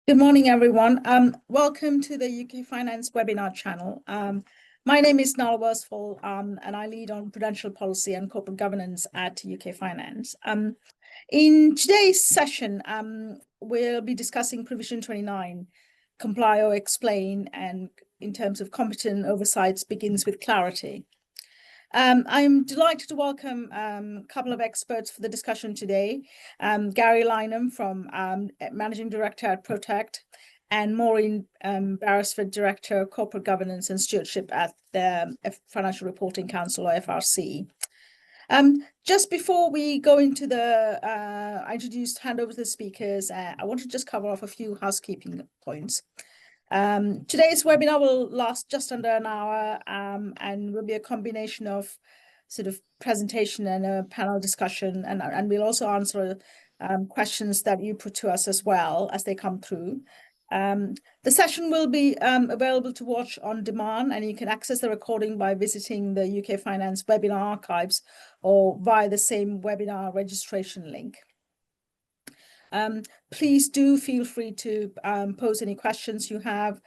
Good morning, everyone. Welcome to the UK Finance webinar channel. My name is Nala Worsfold, and I lead on prudential policy and corporate governance at UK Finance. In today's session, we'll be discussing Provision 29, Comply or Explain, and in terms of competent oversights begins with clarity. I'm delighted to welcome a couple of experts for the discussion today. Gary Lynham from Managing Director at Protect, and Maureen Beresford, Director of Corporate Governance and Stewardship at the Financial Reporting Council, or FRC. Just before we go into the hand over to the speakers, I want to just cover off a few housekeeping points. Today's webinar will last just under an hour and will be a combination of sort of presentation and a panel discussion, and we'll also answer questions that you put to us as well as they come through. The session will be available to watch on demand, and you can access the recording by visiting the UK Finance webinar archives or via the same webinar registration link. Please do feel free to pose any questions you have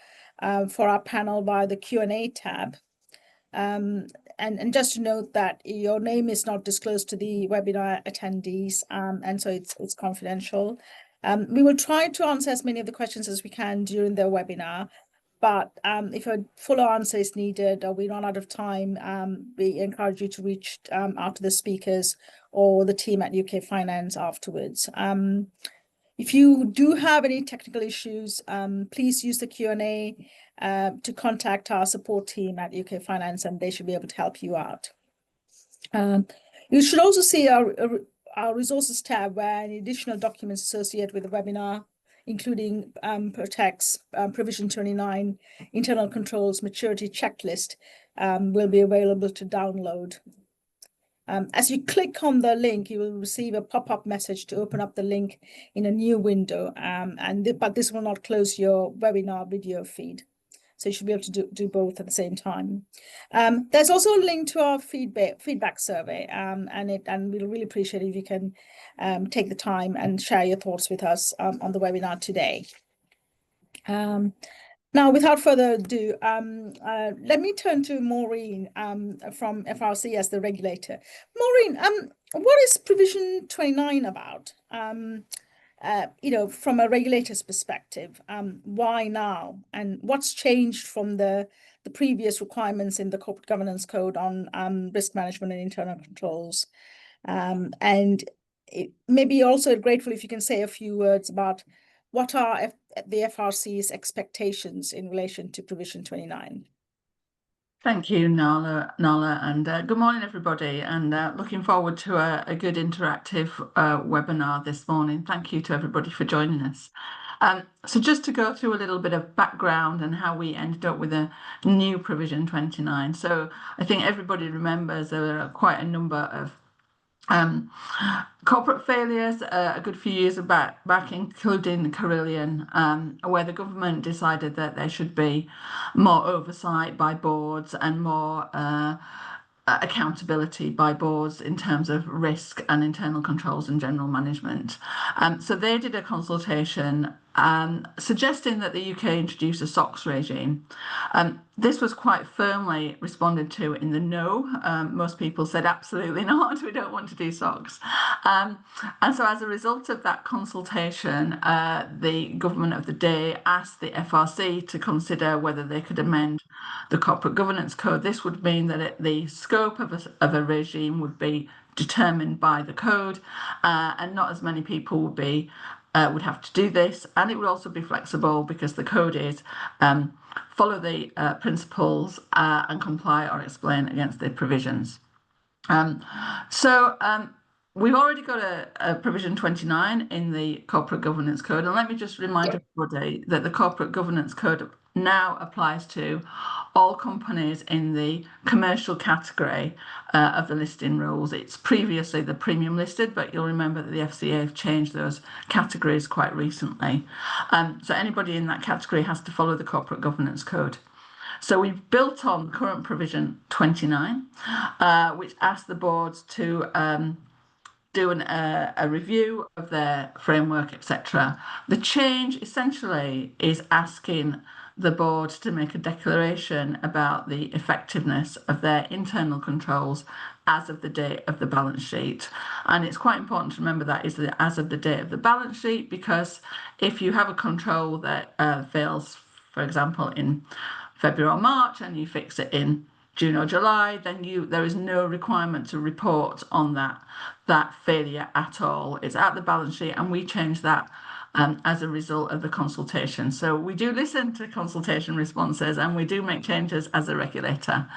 for our panel via the Q&A tab. And just to note that your name is not disclosed to the webinar attendees, and so it's confidential. We will try to answer as many of the questions as we can during the webinar, but if a fuller answer is needed or we run out of time, we encourage you to reach out to the speakers or the team at UK Finance afterwards. If you do have any technical issues, please use the Q&A to contact our support team at UK Finance, and they should be able to help you out. You should also see our resources tab, where any additional documents associated with the webinar, including Protect's Provision 29 internal controls maturity checklist, will be available to download. As you click on the link, you will receive a pop-up message to open up the link in a new window, but this will not close your webinar video feed. So you should be able to do both at the same time. There's also a link to our feedback survey, and we'll really appreciate it if you can take the time and share your thoughts with us on the webinar today. Now, without further ado, let me turn to Maureen from FRC as the regulator. Maureen, what is Provision 29 about? From a regulator's perspective, why now? And what's changed from the previous requirements in the Corporate Governance Code on risk management and internal controls? And it may be also grateful if you can say a few words about what are the FRC's expectations in relation to Provision 29? Thank you, Nala, and good morning, everybody, and looking forward to a good interactive webinar this morning. Thank you to everybody for joining us. So just to go through a little bit of background and how we ended up with a new Provision 29. So I think everybody remembers there are quite a number of corporate failures a good few years back, including Carillion, where the government decided that there should be more oversight by boards and more accountability by boards in terms of risk and internal controls and general management. So they did a consultation suggesting that the UK introduce a SOX regime. This was quite firmly responded to in the no. Most people said absolutely not, we don't want to do SOX. And so as a result of that consultation, the government of the day asked the FRC to consider whether they could amend the Corporate Governance Code. This would mean that the scope of a regime would be determined by the code, and not as many people would have to do this, and it would also be flexible because the code is follow the principles and comply or explain against the provisions. We've already got a Provision 29 in the Corporate Governance Code, and let me just remind everybody that the Corporate Governance Code now applies to all companies in the commercial category of the listing rules. It's previously the premium listed, but you'll remember that the FCA have changed those categories quite recently. So anybody in that category has to follow the Corporate Governance Code. So we've built on current Provision 29, which asks the boards to do a review of their framework, etc. The change essentially is asking the board to make a declaration about the effectiveness of their internal controls as of the date of the balance sheet. And it's quite important to remember that is the as of the date of the balance sheet, because if you have a control that fails, for example, in February or March, and you fix it in June or July, then there is no requirement to report on that failure at all. It's at the balance sheet, and we change that as a result of the consultation. So we do listen to consultation responses, and we do make changes as a regulator.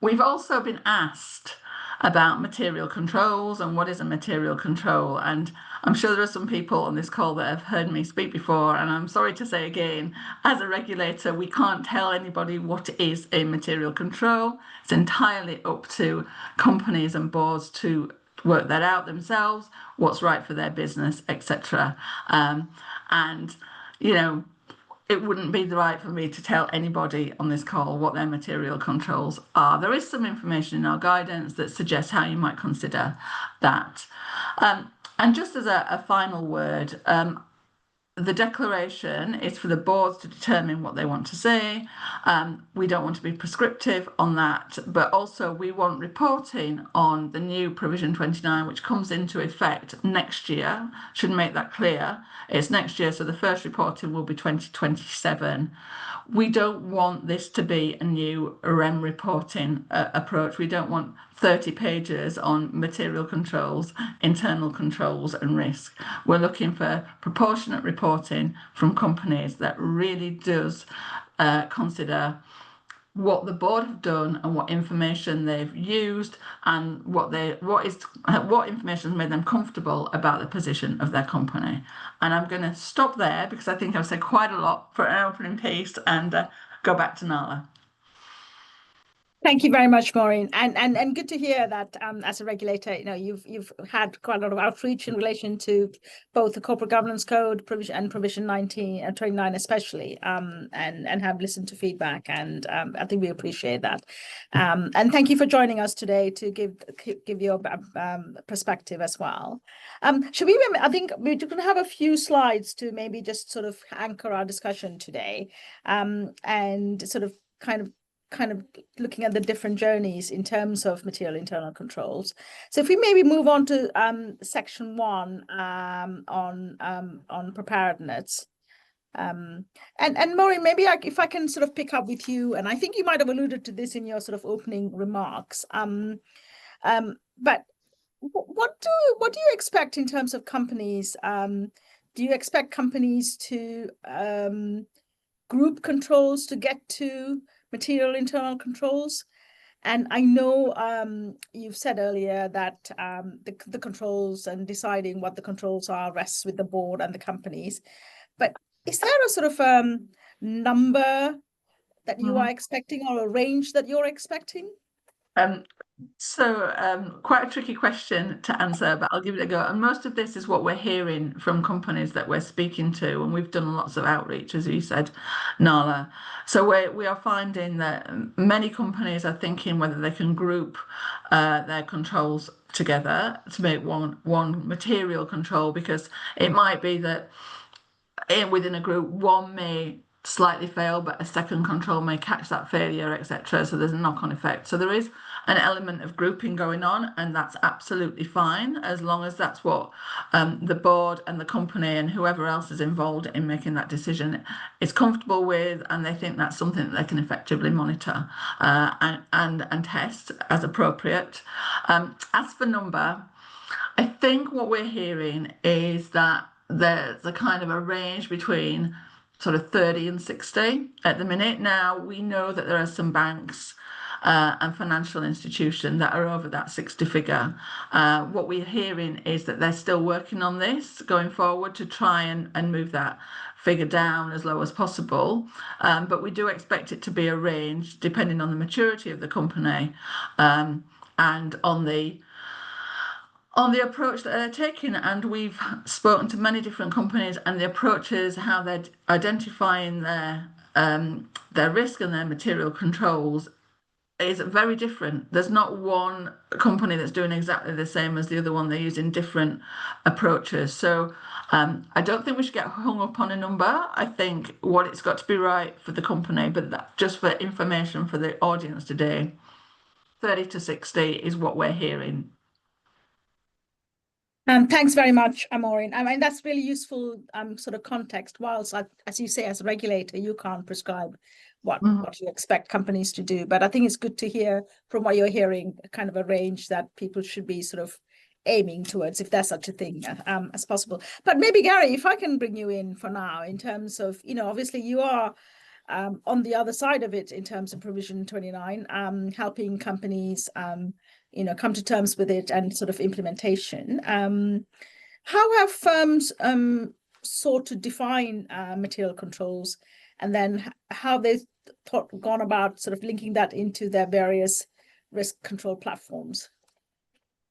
We've also been asked about material controls and what is a material control. And I'm sure there are some people on this call that have heard me speak before, and I'm sorry to say again, as a regulator, we can't tell anybody what is a material control. It's entirely up to companies and boards to work that out themselves, what's right for their business, etc. And, you know, it wouldn't be right for me to tell anybody on this call what their material controls are. There is some information in our guidance that suggests how you might consider that. And just as a final word, the declaration is for the boards to determine what they want to say. We don't want to be prescriptive on that, but also we want reporting on the new provision 29, which comes into effect next year. Should make that clear. It's next year, so the first reporting will be 2027. We don't want this to be a new REM reporting approach. We don't want 30 pages on material controls, internal controls and risk. We're looking for proportionate reporting from companies that really does consider what the board have done and what information they've used and what information has made them comfortable about the position of their company. And I'm going to stop there because I think I've said quite a lot for an opening piece, and go back to Nala. Thank you very much, Maureen, and good to hear that as a regulator, you know, you've had quite a lot of outreach in relation to both the Corporate Governance Code provision and provision 19 and 29 especially, and have listened to feedback, and I think we appreciate that. And thank you for joining us today to give your perspective as well. Should we? I think we're going to have a few slides to maybe just sort of anchor our discussion today, and sort of kind of looking at the different journeys in terms of material internal controls. So if we maybe move on to section 1 on preparedness. And Maureen, maybe if I can sort of pick up with you, and I think you might have alluded to this in your sort of opening remarks. But what do you expect in terms of companies? Do you expect companies to group controls to get to material internal controls? And I know you've said earlier that the controls and deciding what the controls are rests with the board and the companies. But is there a sort of number that you are expecting, or a range that you're expecting? Quite a tricky question to answer, but I'll give it a go. And most of this is what we're hearing from companies that we're speaking to, and we've done lots of outreach, as you said, Nala. So we are finding that many companies are thinking whether they can group their controls together to make one material control, because it might be that within a group, one may slightly fail, but a second control may catch that failure, etc. So there's a knock-on effect. So there is an element of grouping going on, and that's absolutely fine as long as that's what the board and the company and whoever else is involved in making that decision is comfortable with, and they think that's something that they can effectively monitor and test as appropriate. As for number, I think what we're hearing is that there's a kind of a range between sort of 30 and 60 at the minute. Now, we know that there are some banks and financial institutions that are over that 60 figure. What we're hearing is that they're still working on this going forward to try and move that figure down as low as possible. But we do expect it to be a range depending on the maturity of the company and on the approach that they're taking. And we've spoken to many different companies, and the approaches, how they're identifying their risk and their material controls, is very different. There's not one company that's doing exactly the same as the other one. They're using different approaches. So I don't think we should get hung up on a number. I think what it's got to be right for the company, but that, just for information for the audience today, 30 to 60 is what we're hearing. Thanks very much, Maureen. I mean, that's really useful sort of context. Whilst, as you say, as a regulator, you can't prescribe what you expect companies to do. But I think it's good to hear from what you're hearing, kind of a range that people should be sort of aiming towards, if there's such a thing as possible. But maybe, Gary, if I can bring you in for now, in terms of, obviously you are on the other side of it in terms of Provision 29, helping companies come to terms with it and sort of implementation. How have firms sought to define material controls, and then how they've gone about sort of linking that into their various risk control platforms?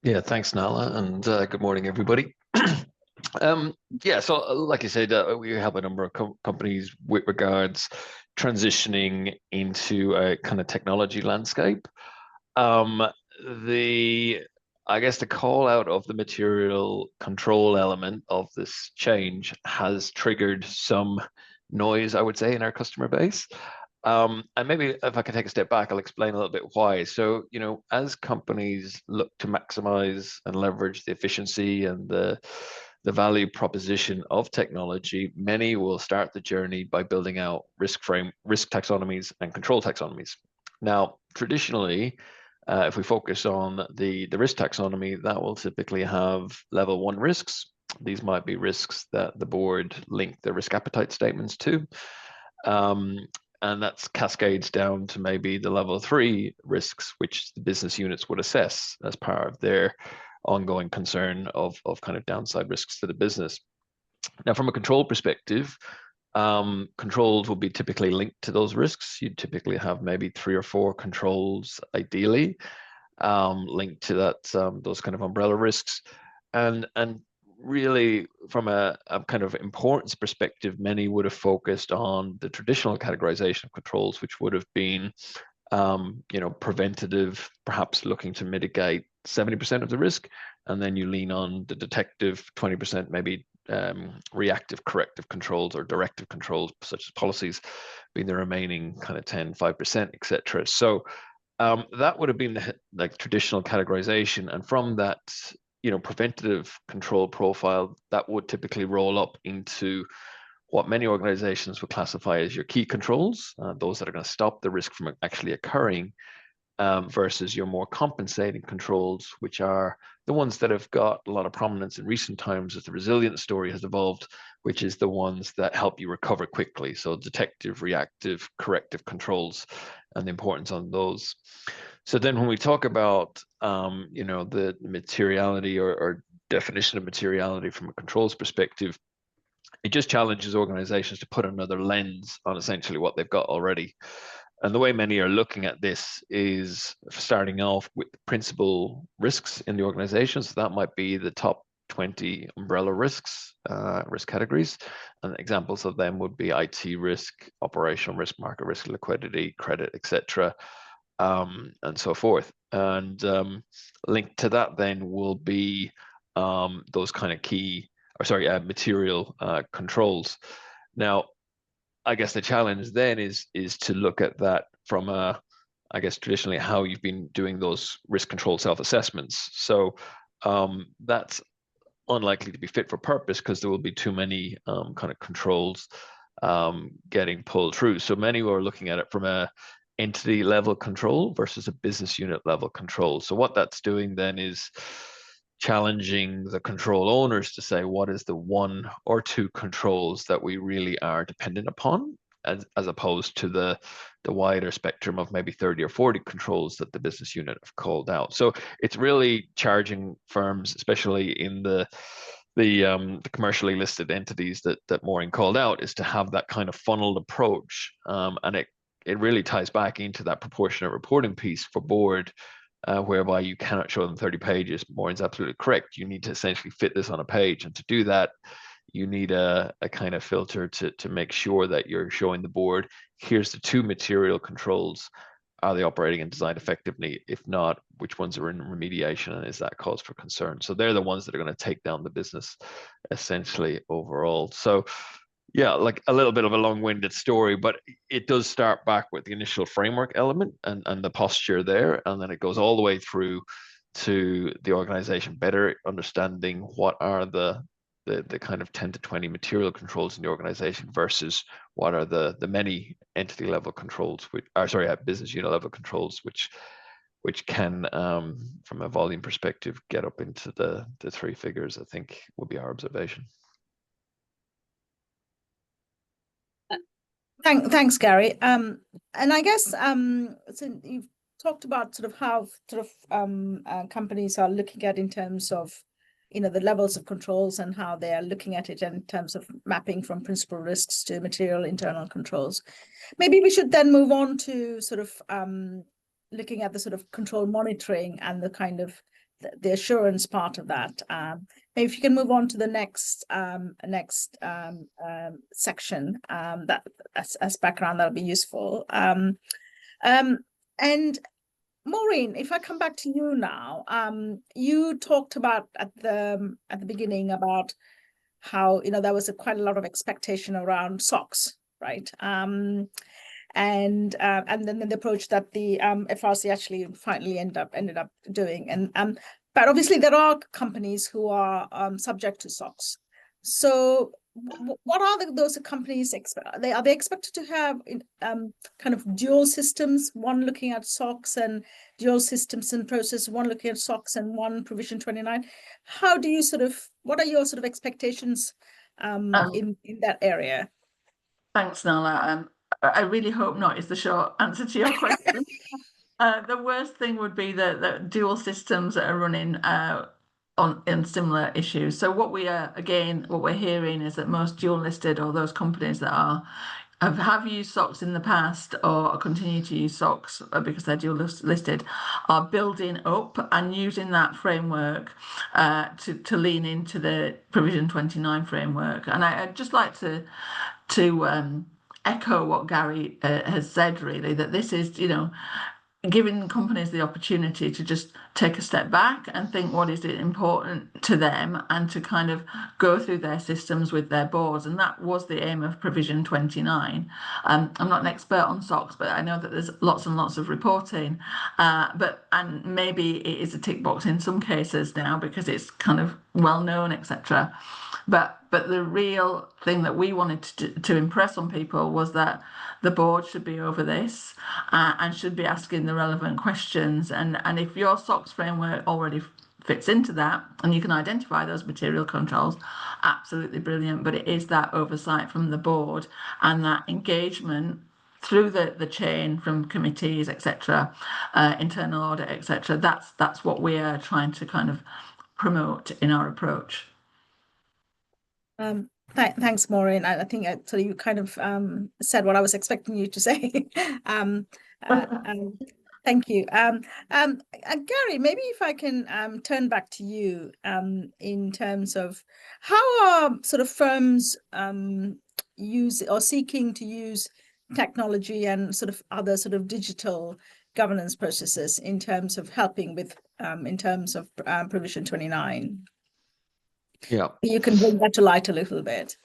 Yeah, thanks, Nala, and good morning, everybody. Yeah, so like you said, we help a number of companies with regards transitioning into a kind of technology landscape. I guess the call out of the material control element of this change has triggered some noise, I would say, in our customer base. And maybe if I can take a step back, I'll explain a little bit why. So, as companies look to maximize and leverage the efficiency and the value proposition of technology, many will start the journey by building out risk taxonomies and control taxonomies. Now, traditionally, if we focus on the risk taxonomy, that will typically have level 1 risks. These might be risks that the board link their risk appetite statements to. And that's cascades down to maybe the level 3 risks, which the business units would assess as part of their ongoing concern of kind of downside risks to the business. Now, from a control perspective, controls will be typically linked to those risks. You'd typically have maybe 3 or 4 controls, ideally, linked to that those kind of umbrella risks. And really, from a kind of importance perspective, many would have focused on the traditional categorization of controls, which would have been preventative, perhaps looking to mitigate 70% of the risk, and then you lean on the detective 20%, maybe reactive corrective controls or directive controls, such as policies, being the remaining kind of 5%, etc. So that would have been the traditional categorization, and from that preventative control profile, that would typically roll up into what many organizations would classify as your key controls, those that are going to stop the risk from actually occurring, versus your more compensating controls, which are the ones that have got a lot of prominence in recent times as the resilience story has evolved, which is the ones that help you recover quickly. So detective, reactive, corrective controls, and the importance on those. So then when we talk about, the materiality or definition of materiality from a controls perspective, it just challenges organizations to put another lens on essentially what they've got already. And the way many are looking at this is starting off with principal risks in the organization. So that might be the top 20 umbrella risks, risk categories. And examples of them would be IT risk, operational risk, market risk, liquidity, credit, etc., and so forth. And linked to that then will be those kind of material controls. Now, I guess the challenge then is to look at that from traditionally how you've been doing those risk control self-assessments. So that's unlikely to be fit for purpose because there will be too many kind of controls getting pulled through. So many are looking at it from a entity level control versus a business unit level control. So what that's doing then is challenging the control owners to say, what is the 1 or 2 controls that we really are dependent upon, as opposed to the wider spectrum of maybe 30 or 40 controls that the business unit have called out. So it's really charging firms, especially in the commercially listed entities that Maureen called out, is to have that kind of funneled approach. And it really ties back into that proportionate reporting piece for board, whereby you cannot show them 30 pages. Maureen's absolutely correct. You need to essentially fit this on a page. And to do that, you need a kind of filter to make sure that you're showing the board, here's the 2 material controls are they operating and designed effectively? If not, which ones are in remediation, and is that cause for concern? So they're the ones that are going to take down the business essentially overall. So yeah, like a little bit of a long-winded story, but it does start back with the initial framework element and the posture there, and then it goes all the way through to the organization better understanding what are the kind of 10 to 20 material controls in the organization versus what are the many entity level controls, which are, sorry, business unit level controls, which can, from a volume perspective, get up into the three figures, I think would be our observation. Thanks, Gary. And I guess so you've talked about sort of how companies are looking at in terms of the levels of controls and how they are looking at it in terms of mapping from principal risks to material internal controls. Maybe we should then move on to sort of looking at the sort of control monitoring and the kind of the assurance part of that. Maybe if you can move on to the next section, that as background, that'll be useful. And Maureen, if I come back to you now, you talked about at the beginning about how there was quite a lot of expectation around SOX, right? And then the approach that the FRC actually finally ended up doing, and but obviously there are companies who are subject to SOX. So what are those companies are they expected to have kind of dual systems, one looking at SOX and dual systems and process, one looking at SOX and one provision 29? How do you what are your sort of expectations in that area? Thanks, Nala. I really hope not is the short answer to your question. The worst thing would be the dual systems that are running in similar issues. So what we're hearing is that most dual listed, or those companies that have used SOX in the past or continue to use SOX because they're dual listed, are building up and using that framework to lean into the provision 29 framework. And I'd just like to echo what Gary has said, really, that this is giving companies the opportunity to just take a step back and think what is important to them, and to kind of go through their systems with their boards. And that was the aim of provision 29. I'm not an expert on SOX, but I know that there's lots and lots of reporting, and maybe it is a tick box in some cases now because it's kind of well known, etc. But the real thing that we wanted to impress on people was that the board should be over this and should be asking the relevant questions. And if your SOX framework already fits into that and you can identify those material controls, absolutely brilliant. But it is that oversight from the board and that engagement through the chain from committees, etc., internal audit, etc. That's what we are trying to kind of promote in our approach. Thanks, Maureen. I think so you kind of said what I was expecting you to say. Thank you. Gary, maybe if I can turn back to you in terms of how are sort of firms use or seeking to use technology and sort of other sort of digital governance processes in terms of helping with in terms of provision 29. Yeah, you can bring that to light a little bit.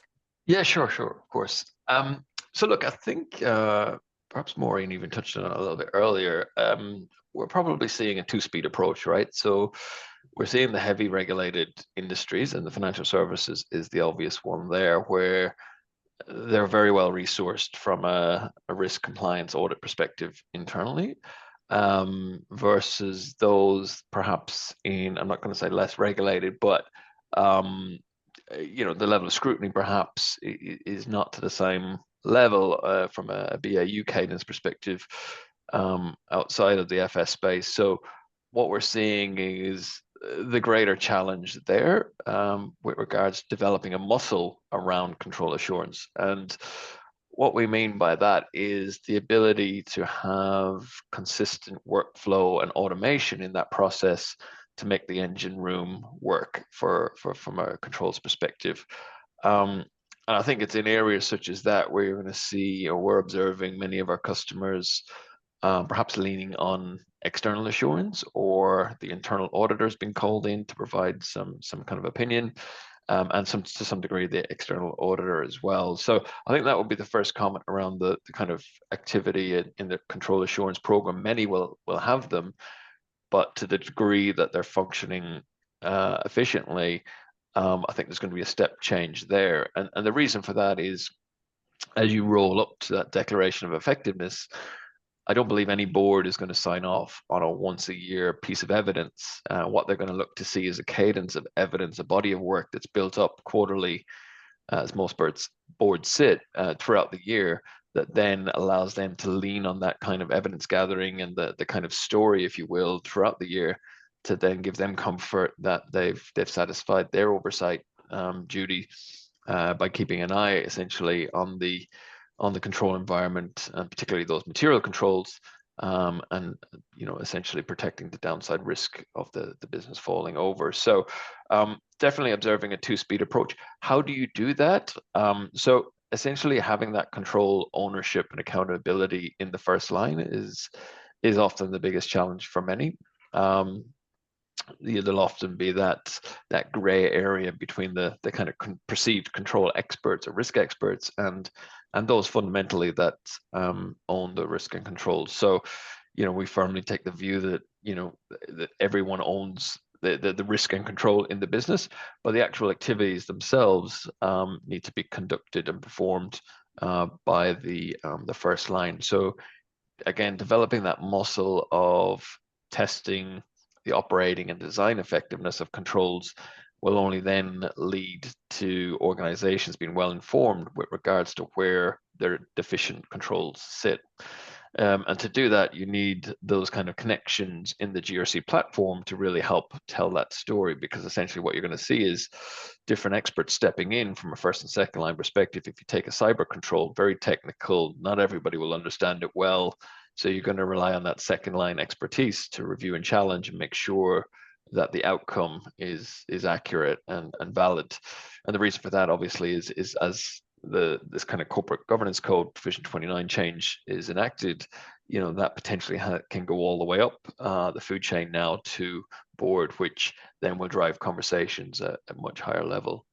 Yeah, sure, of course. So look, I think perhaps Maureen even touched on it a little bit earlier. We're probably seeing a two-speed approach, right? So we're seeing the heavy regulated industries, and the financial services is the obvious one there, where they're very well resourced from a risk compliance audit perspective internally, versus those perhaps in, I'm not going to say less regulated, but the level of scrutiny perhaps is not to the same level from a BAU cadence perspective outside of the FS space. So what we're seeing is the greater challenge there with regards to developing a muscle around control assurance. And what we mean by that is the ability to have consistent workflow and automation in that process to make the engine room work from a controls perspective. And I think it's in areas such as that where you're going to see, or we're observing many of our customers perhaps leaning on external assurance, or the internal auditors being called in to provide some kind of opinion, and to some degree the external auditor as well. So I think that would be the first comment around the kind of activity in the control assurance program. Many will have them, but to the degree that they're functioning efficiently, I think there's going to be a step change there. And the reason for that is, as you roll up to that declaration of effectiveness, I don't believe any board is going to sign off on a once a year piece of evidence. What they're going to look to see is a cadence of evidence, a body of work that's built up quarterly, as most boards sit throughout the year, that then allows them to lean on that kind of evidence gathering and the kind of story, if you will, throughout the year, to then give them comfort that they've satisfied their oversight duty by keeping an eye essentially on the control environment, and particularly those material controls, and essentially protecting the downside risk of the business falling over. So definitely observing a two-speed approach. How do you do that? So essentially having that control ownership and accountability in the first line is often the biggest challenge for many. There'll often be that gray area between the kind of perceived control experts or risk experts and those fundamentally that own the risk and control. So, we firmly take the view that that everyone owns the risk and control in the business, but the actual activities themselves need to be conducted and performed by the first line. So again, developing that muscle of testing the operating and design effectiveness of controls will only then lead to organizations being well informed with regards to where their deficient controls sit. And to do that, you need those kind of connections in the GRC platform to really help tell that story, because essentially what you're going to see is different experts stepping in from a first and second line perspective. If you take a cyber control, very technical, not everybody will understand it well. So you're going to rely on that second line expertise to review and challenge and make sure that the outcome is accurate and valid. And the reason for that obviously is as this kind of corporate governance code provision 29 change is enacted, that potentially can go all the way up the food chain now to board, which then will drive conversations at a much higher level.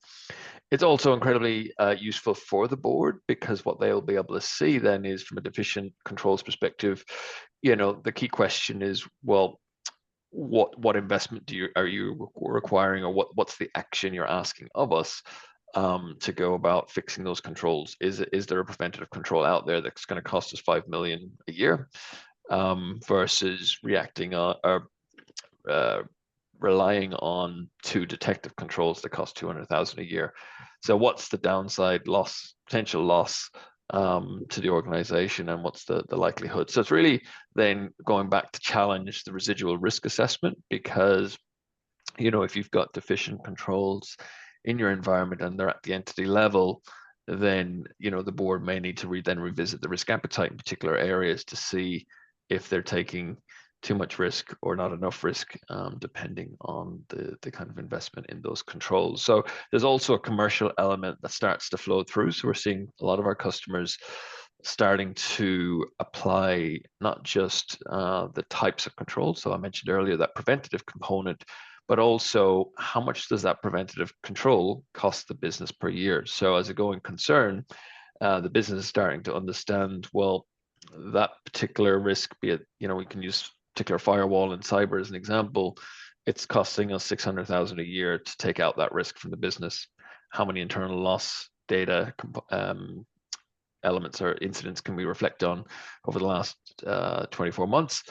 It's also incredibly useful for the board, because what they'll be able to see then is, from a deficient controls perspective, the key question is, well, what investment are you requiring, or what's the action you're asking of us to go about fixing those controls? Is there a preventative control out there that's going to cost us 5 million a year versus reacting relying on 2 detective controls that cost 200,000 a year? So what's the downside potential loss to the organization, and what's the likelihood? So it's really then going back to challenge the residual risk assessment, because if you've got deficient controls in your environment and they're at the entity level, then the board may need to revisit the risk appetite in particular areas to see if they're taking too much risk or not enough risk, depending on the kind of investment in those controls. So there's also a commercial element that starts to flow through. So we're seeing a lot of our customers starting to apply not just the types of controls. So I mentioned earlier that preventative component, but also how much does that preventative control cost the business per year? So as a going concern, the business is starting to understand, well, that particular risk, be it, we can use particular firewall and cyber as an example, it's costing us 600,000 a year to take out that risk from the business. How many internal loss data elements or incidents can we reflect on over the last 24 months,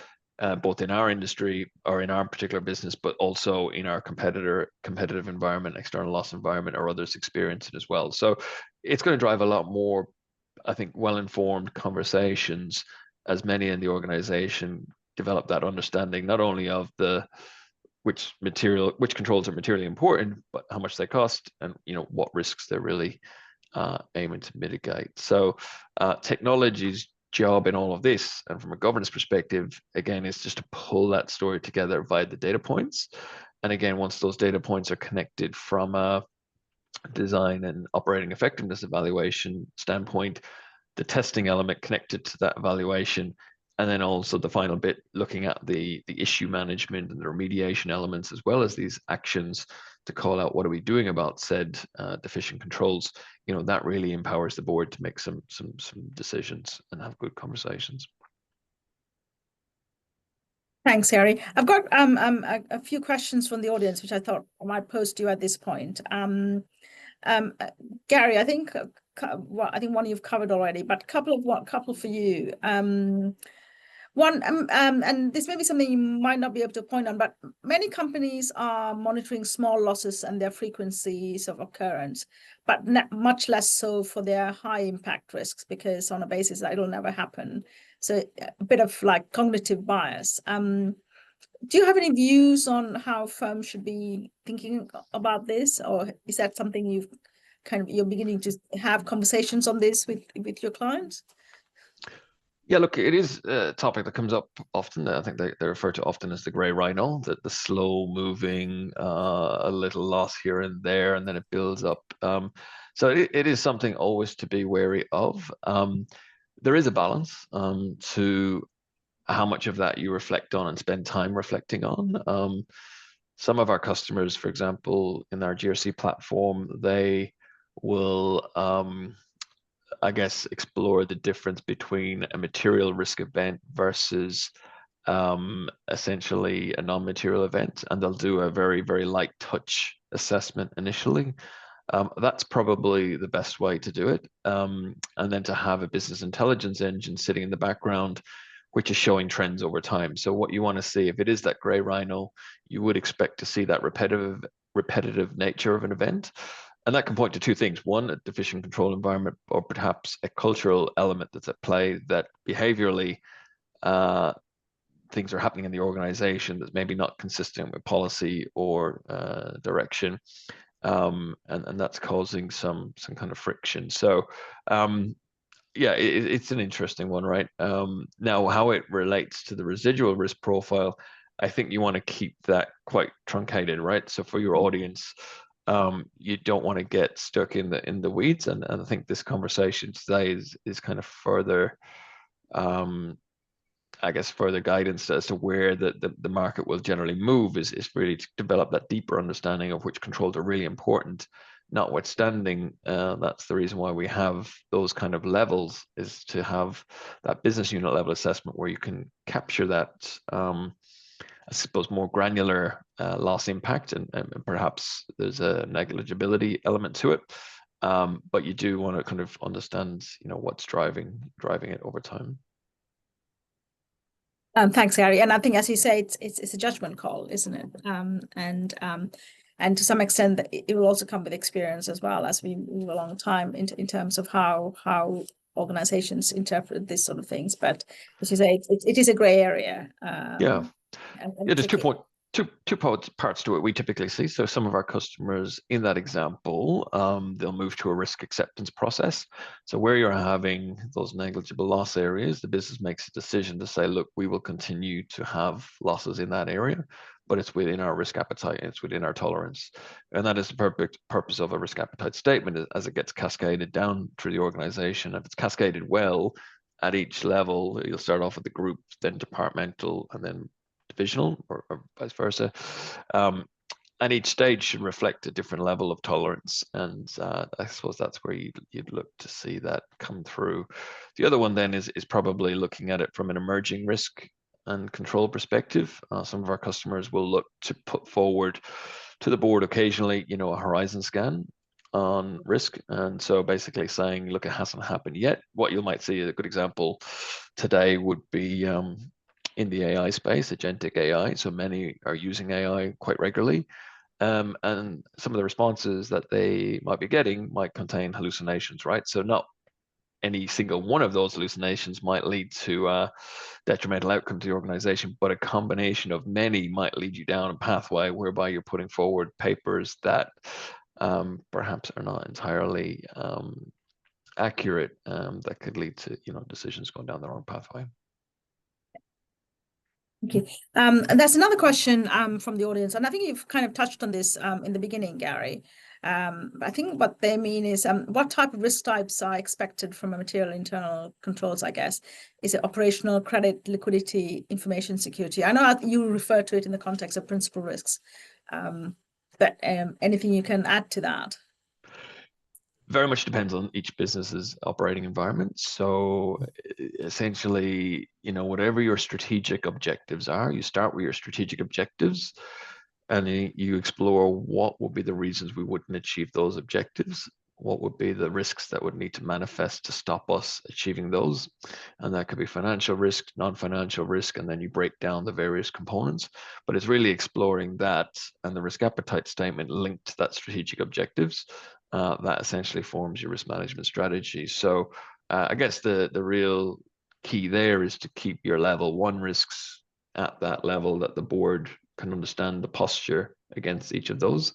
both in our industry or in our particular business, but also in our competitive environment, external loss environment, or others experience it as well. So it's going to drive a lot more, I think, well-informed conversations as many in the organization develop that understanding, not only of which controls are materially important, but how much they cost, and what risks they're really aiming to mitigate. So technology's job in all of this, and from a governance perspective, again, is just to pull that story together via the data points. And again, once those data points are connected from a design and operating effectiveness evaluation standpoint, the testing element connected to that evaluation, And then also the final bit, looking at the issue management and the remediation elements, as well as these actions to call out what are we doing about said deficient controls. That really empowers the board to make some decisions and have good conversations. Thanks, Harry. I've got a few questions from the audience, which I thought I might pose to you at this point. Gary, I think one you've covered already, but couple for you. One, and this may be something you might not be able to point on, but many companies are monitoring small losses and their frequencies of occurrence, but much less so for their high impact risks, because on a basis that it'll never happen. So a bit of like cognitive bias. Do you have any views on how firms should be thinking about this, or is that something you're beginning to have conversations on this with your clients? Yeah, look, it is a topic that comes up often. I think they refer to often as the grey rhino, the slow moving, a little loss here and there, and then it builds up. So it is something always to be wary of. There is a balance to how much of that you reflect on and spend time reflecting on. Some of our customers, for example, in our GRC platform, they will I guess, explore the difference between a material risk event versus essentially a non-material event, and they'll do a very, very light touch assessment initially. That's probably the best way to do it. And then to have a business intelligence engine sitting in the background, which is showing trends over time. So what you want to see, if it is that grey rhino, you would expect to see that repetitive nature of an event. And that can point to two things. One, a deficient control environment, or perhaps a cultural element that's at play, that behaviorally things are happening in the organization that's maybe not consistent with policy or direction. And that's causing some kind of friction. So yeah, it's an interesting one, right? Now, how it relates to the residual risk profile, I think you want to keep that quite truncated, right? So for your audience, you don't want to get stuck in the weeds, and I think this conversation today is kind of further, I guess, further guidance as to where the market will generally move is really to develop that deeper understanding of which controls are really important. Notwithstanding, that's the reason why we have those kind of levels, is to have that business unit level assessment where you can capture that I suppose more granular loss impact, and perhaps there's a negligibility element to it, but you do want to kind of understand, what's driving it over time. Thanks, Harry. And I think, as you say, it's a judgment call, isn't it? And to some extent, it will also come with experience as well as we move along time in terms of how organizations interpret this sort of things. But as you say, it is a grey area. Yeah. And There's two parts to it we typically see. So some of our customers in that example, they'll move to a risk acceptance process. So where you're having those negligible loss areas, the business makes a decision to say, look, we will continue to have losses in that area, but it's within our risk appetite, it's within our tolerance. And that is the perfect purpose of a risk appetite statement, as it gets cascaded down through the organization. If it's cascaded well at each level, you'll start off with the group, then departmental, and then divisional, or vice versa. And each stage should reflect a different level of tolerance. And I suppose that's where you'd look to see that come through. The other one then is probably looking at it from an emerging risk and control perspective. Some of our customers will look to put forward to the board occasionally, a horizon scan on risk. And so basically saying, look, it hasn't happened yet. What you might see, a good example today would be in the AI space, agentic AI. So many are using AI quite regularly. And some of the responses that they might be getting might contain hallucinations, right? So not any single one of those hallucinations might lead to a detrimental outcome to the organization, but a combination of many might lead you down a pathway whereby you're putting forward papers that perhaps are not entirely accurate, that could lead to decisions going down the wrong pathway. Thank you. And there's another question from the audience, and I think you've kind of touched on this in the beginning, Gary. I think what they mean is what type of risk types are expected from a material internal controls, I guess. Is it operational, credit, liquidity, information security? I know you refer to it in the context of principal risks, but anything you can add to that? Very much depends on each business's operating environment. So essentially, whatever your strategic objectives are, you start with your strategic objectives and you explore what would be the reasons we wouldn't achieve those objectives. What would be the risks that would need to manifest to stop us achieving those? And that could be financial risk, non-financial risk, and then you break down the various components. But it's really exploring that and the risk appetite statement linked to that strategic objectives. That essentially forms your risk management strategy. So I guess the real key there is to keep your level 1 risks at that level that the board can understand the posture against each of those.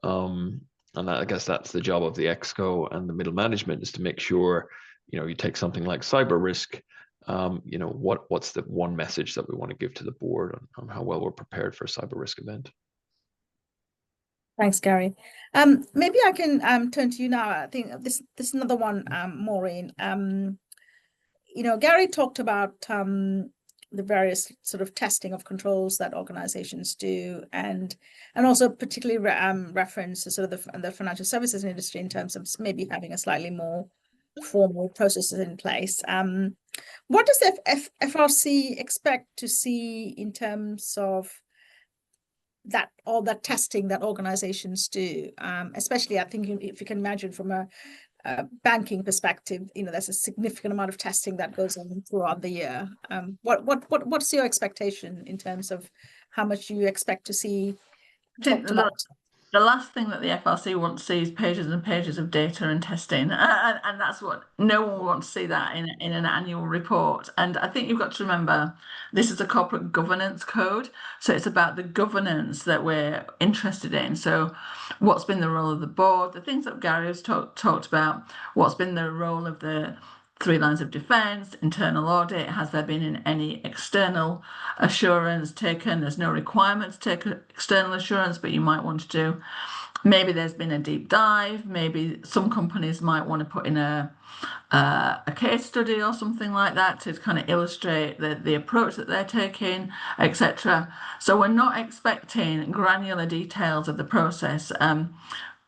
And I guess that's the job of the exco and the middle management, is to make sure, you take something like cyber risk, what's the one message that we want to give to the board on how well we're prepared for a cyber risk event. Thanks, Gary. Maybe I can turn to you now. I think this is another one, Maureen. Gary talked about the various sort of testing of controls that organizations do, and also particularly reference to sort of the financial services industry in terms of maybe having a slightly more formal processes in place. What does FRC expect to see in terms of all that testing that organizations do? Especially, I think if you can imagine from a banking perspective, there's a significant amount of testing that goes on throughout the year. What's your expectation in terms of how much you expect to see talked about? The last thing that the FRC wants to see is pages and pages of data and testing, and that's what no one wants to see that in an annual report. And I think you've got to remember, this is a corporate governance code, so it's about the governance that we're interested in. So what's been the role of the board, the things that Gary has talked about, what's been the role of the 3 lines of defense, internal audit, has there been any external assurance taken? There's no requirement to take external assurance, but you might want to do. Maybe there's been a deep dive. Maybe some companies might want to put in a case study or something like that to kind of illustrate the approach that they're taking, etc. So we're not expecting granular details of the process.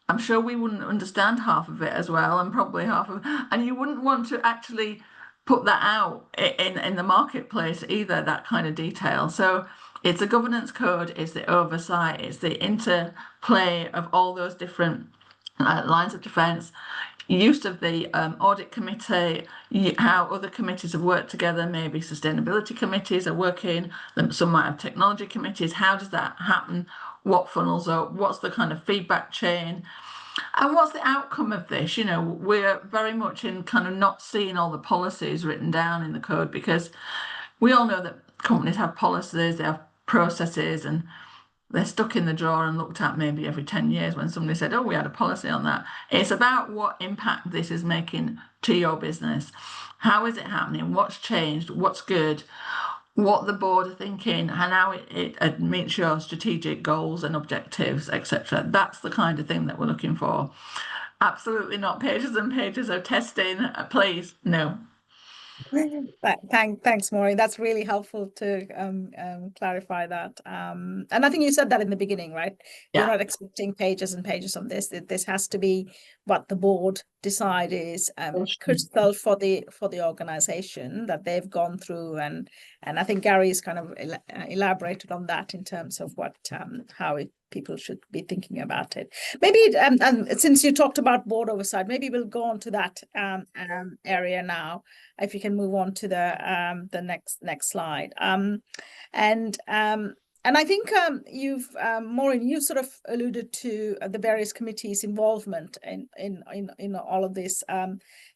I'm sure we wouldn't understand half of it as well, and probably and you wouldn't want to actually put that out in the marketplace either, that kind of detail. So it's a governance code, it's the oversight, it's the interplay of all those different lines of defense, use of the audit committee, how other committees have worked together, maybe sustainability committees are working, some might have technology committees. How does that happen? What funnels up? What's the kind of feedback chain? And what's the outcome of this? We're very much in kind of not seeing all the policies written down in the code, because we all know that companies have policies, they have processes, and they're stuck in the drawer and looked at maybe every 10 years when somebody said, oh, we had a policy on that. It's about what impact this is making to your business. How is it happening? What's changed? What's good? What the board are thinking, and how it meets your strategic goals and objectives, etc. That's the kind of thing that we're looking for. Absolutely not pages and pages of testing, please, no. Thanks, Maureen. That's really helpful to clarify that. And I think you said that in the beginning, right? You're not expecting pages and pages on this. This has to be what the board decide is critical for the organization that they've gone through, and I think Gary's kind of elaborated on that in terms of what how people should be thinking about it. Maybe and since you talked about board oversight, maybe we'll go on to that area now. If you can move on to the next slide. And I think Maureen, you sort of alluded to the various committees' involvement in all of this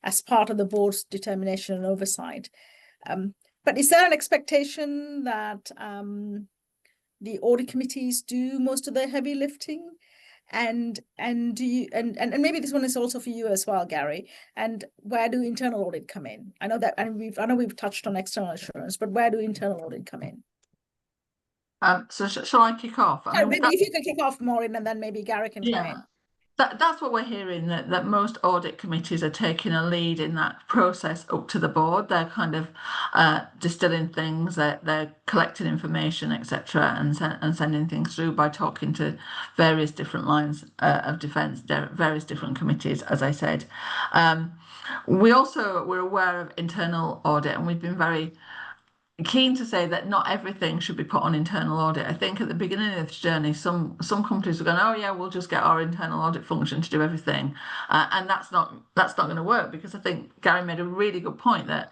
as part of the board's determination and oversight. But is there an expectation that the audit committees do most of the heavy lifting? And do you and maybe this one is also for you as well, Gary. And where do internal audit come in? I know that, and I know we've touched on external assurance, but where do internal audit come in? So shall I kick off? I mean, Maybe if you could kick off, Maureen, and then maybe Gary can come in. That's what we're hearing, that most audit committees are taking a lead in that process up to the board. They're kind of distilling things, they're collecting information, etc., and sending things through by talking to various different lines of defence, various different committees, as I said. We're aware of internal audit, and we've been very keen to say that not everything should be put on internal audit. I think at the beginning of this journey, some companies were going, oh yeah, we'll just get our internal audit function to do everything, and that's not going to work, because I think Gary made a really good point that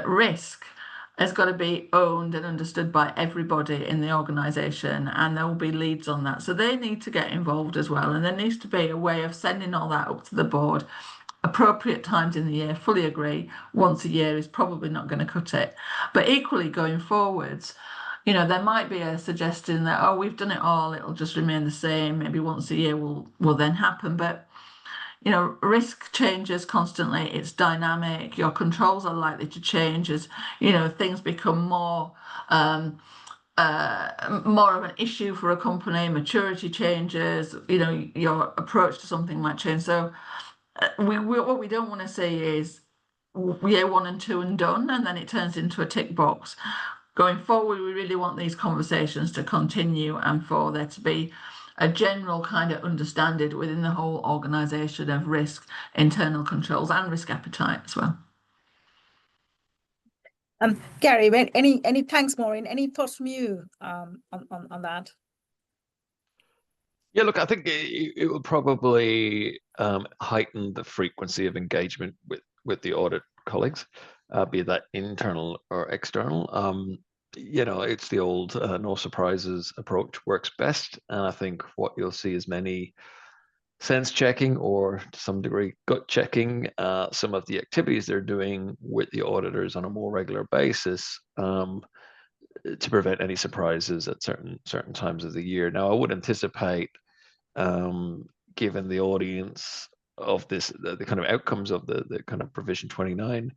risk has got to be owned and understood by everybody in the organisation, and there will be leads on that, so they need to get involved as well, and there needs to be a way of sending all that up to the board. Appropriate times in the year, fully agree, once a year is probably not going to cut it. But equally, going forwards, there might be a suggestion that, oh, we've done it all, it'll just remain the same, maybe once a year will then happen. But risk changes constantly, it's dynamic, your controls are likely to change as things become more of an issue for a company, maturity changes, your approach to something might change. So what we don't want to see is year 1 and 2 and done, and then it turns into a tick box. Going forward, we really want these conversations to continue, and for there to be a general kind of understanding within the whole organisation of risk, internal controls, and risk appetite as well. Gary, any thanks, Maureen. Any thoughts from you on that? Yeah, look, I think it will probably heighten the frequency of engagement with the audit colleagues, be that internal or external. It's the old no surprises approach works best, and I think what you'll see is many sense checking, or to some degree gut checking, some of the activities they're doing with the auditors on a more regular basis, to prevent any surprises at certain times of the year. Now, I would anticipate, given the audience of this, the kind of outcomes of the kind of provision 29,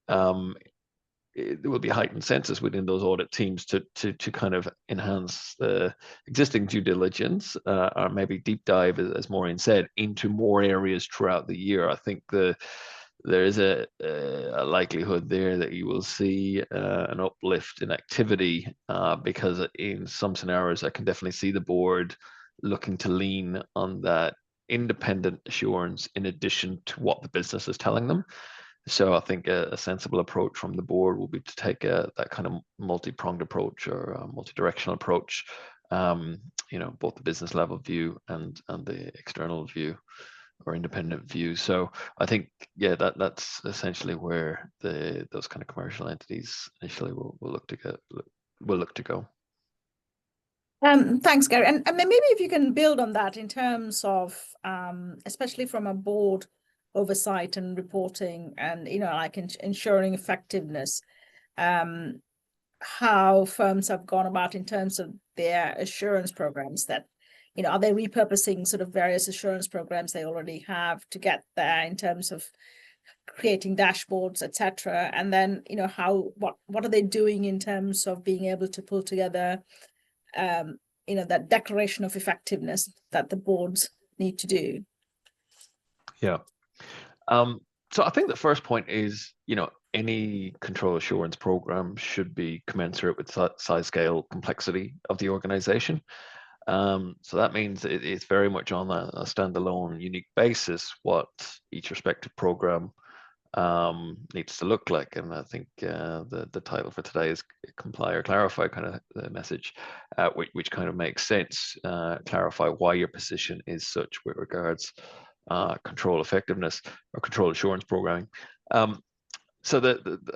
there will be heightened senses within those audit teams to kind of enhance the existing due diligence, or maybe deep dive, as Maureen said, into more areas throughout the year. I think there is a likelihood there that you will see an uplift in activity, because in some scenarios I can definitely see the board looking to lean on that independent assurance in addition to what the business is telling them. So I think a sensible approach from the board will be to take that kind of multi-pronged approach, or a multi-directional approach, both the business level view and the external view or independent view. So I think, yeah, that's essentially where those kind of commercial entities initially will look to go. Thanks, Gary. And maybe if you can build on that in terms of, especially from a board oversight and reporting, and like ensuring effectiveness, how firms have gone about in terms of their assurance programs. That are they repurposing sort of various assurance programs they already have to get there in terms of creating dashboards, etc. And then what are they doing in terms of being able to pull together that declaration of effectiveness that the boards need to do? Yeah. So I think the first point is, any control assurance program should be commensurate with size, scale, complexity of the organization. So that means it's very much on a standalone, unique basis what each respective program needs to look like. And I think the title for today is Comply or Clarify, kind of the message, which kind of makes sense. Clarify why your position is such with regards control effectiveness or control assurance programming. So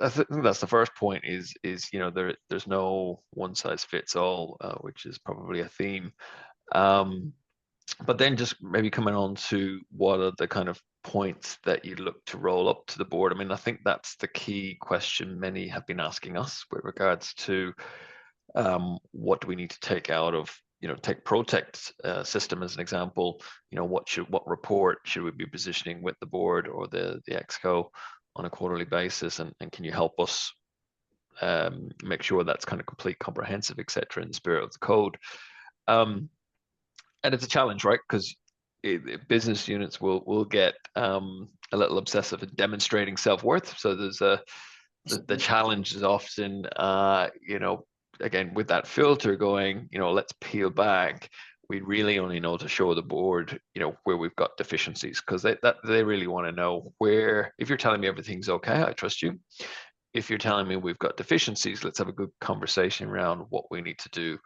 I think that's the first point is there's no one size fits all, which is probably a theme. But then just maybe coming on to what are the kind of points that you look to roll up to the board. I mean, I think that's the key question many have been asking us with regards to what do we need to take out of, take Protect system as an example. What report should we be positioning with the board or the exco on a quarterly basis, and can you help us make sure that's kind of complete, comprehensive, etc., in the spirit of the code. And it's a challenge, right? Because business units will get a little obsessive in demonstrating self-worth. So there's the challenge is often, again, with that filter going, let's peel back. We really only know to show the board, where we've got deficiencies, because they really want to know where. If you're telling me everything's okay, I trust you. If you're telling me we've got deficiencies, let's have a good conversation around what we need to do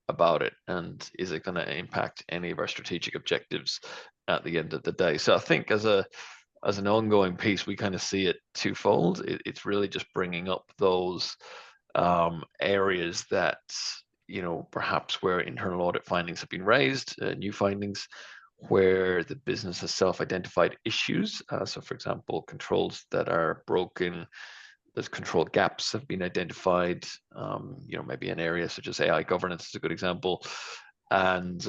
about it, and is it going to impact any of our strategic objectives at the end of the day. So I think as an ongoing piece, we kind of see it twofold. It's really just bringing up those areas that, perhaps where internal audit findings have been raised, new findings, where the business has self-identified issues. So for example, controls that are broken, those control gaps have been identified, maybe an area such as AI governance is a good example. And,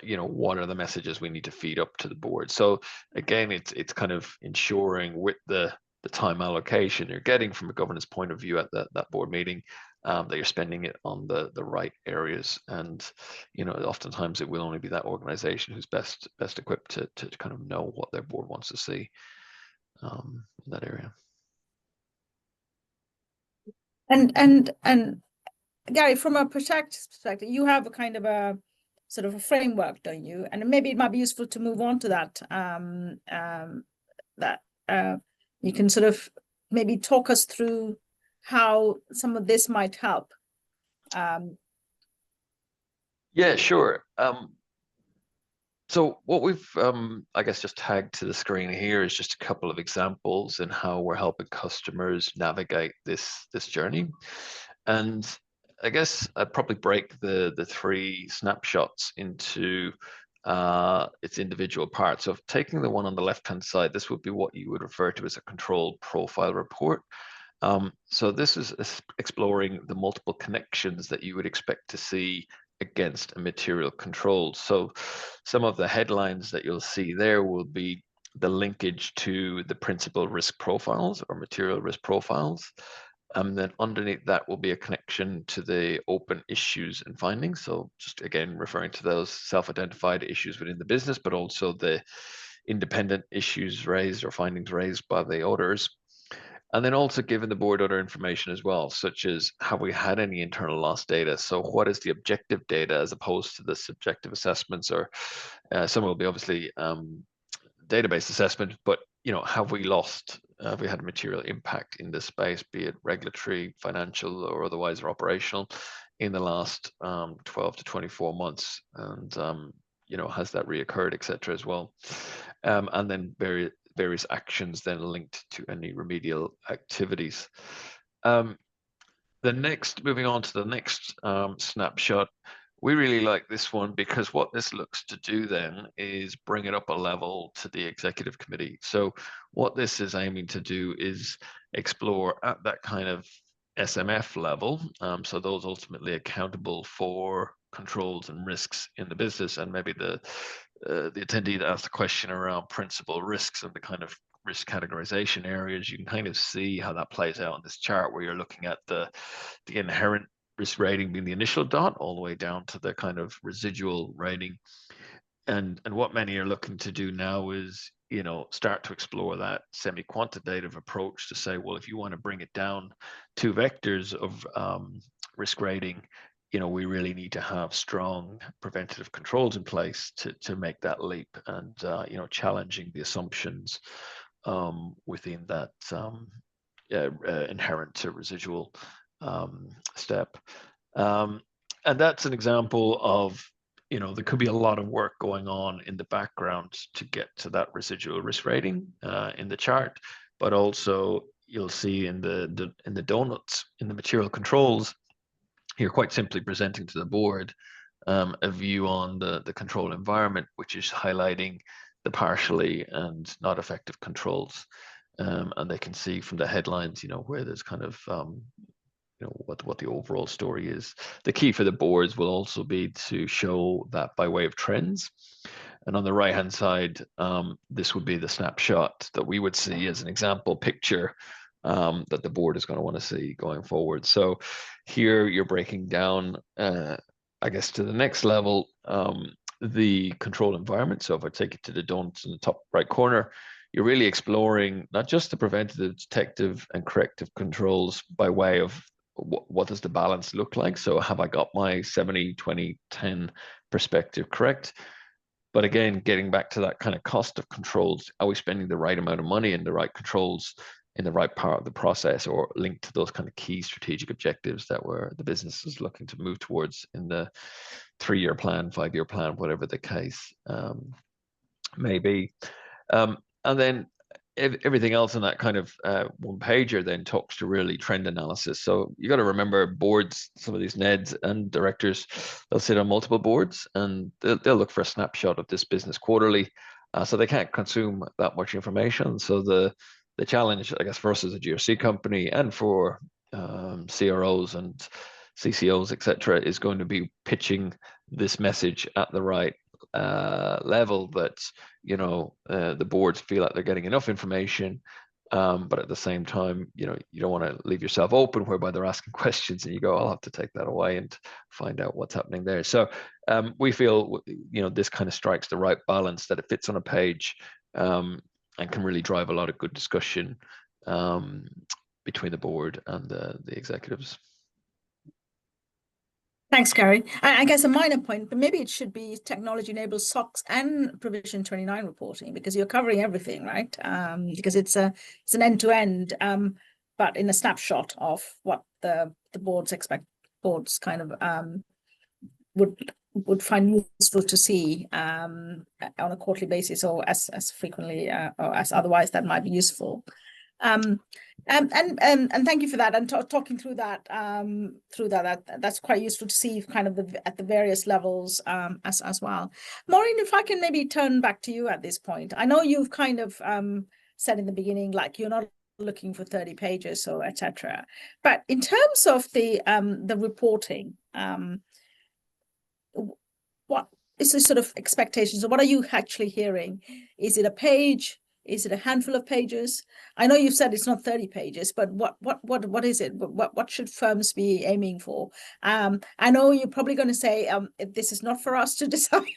what are the messages we need to feed up to the board? So again, it's kind of ensuring with the time allocation you're getting from a governance point of view at that board meeting, that you're spending it on the right areas. And, oftentimes it will only be that organization who's best equipped to kind of know what their board wants to see in that area. And Gary, from a perspective, you have a kind of a sort of a framework, don't you? And maybe it might be useful to move on to that. You can sort of maybe talk us through how some of this might help. Yeah, sure. So what we've, I guess, just tagged to the screen here is just a couple of examples in how we're helping customers navigate this journey. And I guess I'd probably break the three snapshots into its individual parts. So taking the one on the left-hand side, this would be what you would refer to as a control profile report. So this is exploring the multiple connections that you would expect to see against a material control. So some of the headlines that you'll see there will be the linkage to the principal risk profiles or material risk profiles. And then underneath that will be a connection to the open issues and findings. So just again, referring to those self-identified issues within the business, but also the independent issues raised or findings raised by the auditors. And then also giving the board other information as well, such as have we had any internal loss data? So what is the objective data as opposed to the subjective assessments, or some will be obviously database assessment, but have we lost, have we had a material impact in this space, be it regulatory, financial, or otherwise, or operational in the last 12 to 24 months? And, has that reoccurred, et cetera, as well? And then various actions then linked to any remedial activities. Moving on to the next snapshot, we really like this one because what this looks to do then is bring it up a level to the executive committee. So what this is aiming to do is explore at that kind of SMF level, so those ultimately accountable for controls and risks in the business, and maybe the attendee that asked the question around principal risks and the kind of risk categorization areas, you can kind of see how that plays out on this chart, where you're looking at the inherent risk rating being the initial dot all the way down to the kind of residual rating. And what many are looking to do now is, start to explore that semi-quantitative approach to say, well, if you want to bring it down 2 vectors of risk rating, we really need to have strong preventative controls in place to make that leap, and challenging the assumptions within that inherent to residual step. And that's an example of, there could be a lot of work going on in the background to get to that residual risk rating in the chart, but also you'll see in the donuts, in the material controls, you're quite simply presenting to the board a view on the control environment, which is highlighting the partially and not effective controls. And they can see from the headlines, where there's kind of, what the overall story is. The key for the boards will also be to show that by way of trends. And on the right-hand side, this would be the snapshot that we would see as an example picture that the board is going to want to see going forward. So here you're breaking down, I guess, to the next level, the control environment. So if I take it to the don'ts in the top right corner, you're really exploring not just the preventative, detective, and corrective controls by way of what does the balance look like? So have I got my 70, 20, 10 perspective correct? But again, getting back to that kind of cost of controls, are we spending the right amount of money in the right controls in the right part of the process, or linked to those kind of key strategic objectives that the business is looking to move towards in the 3-year plan, 5-year plan, whatever the case may be. And then everything else in that kind of one pager then talks to really trend analysis. So you got to remember, boards, some of these NEDs and directors, they'll sit on multiple boards, and they'll look for a snapshot of this business quarterly. So they can't consume that much information. So the challenge, I guess, for us as a GRC company and for CROs and CCOs, etc., is going to be pitching this message at the right level, that the boards feel like they're getting enough information, but at the same time, you don't want to leave yourself open whereby they're asking questions and you go, I'll have to take that away and find out what's happening there. So we feel this kind of strikes the right balance, that it fits on a page and can really drive a lot of good discussion between the board and the executives. Thanks, Gary. I guess a minor point, but maybe it should be technology-enabled SOX and Provision 29 reporting, because you're covering everything, right? Because it's an end-to-end, but in a snapshot of what the boards kind of would find useful to see on a quarterly basis, or as frequently or as otherwise that might be useful. And thank you for that, and talking through that. That's quite useful to see kind of at the various levels as well. Maureen, if I can maybe turn back to you at this point. I know you've kind of said in the beginning, like, you're not looking for 30 pages or etc. But in terms of the reporting, what is the sort of expectations, or what are you actually hearing? Is it a page? Is it a handful of pages? I know you've said it's not 30 pages, but what is it? What should firms be aiming for? I know you're probably going to say this is not for us to decide,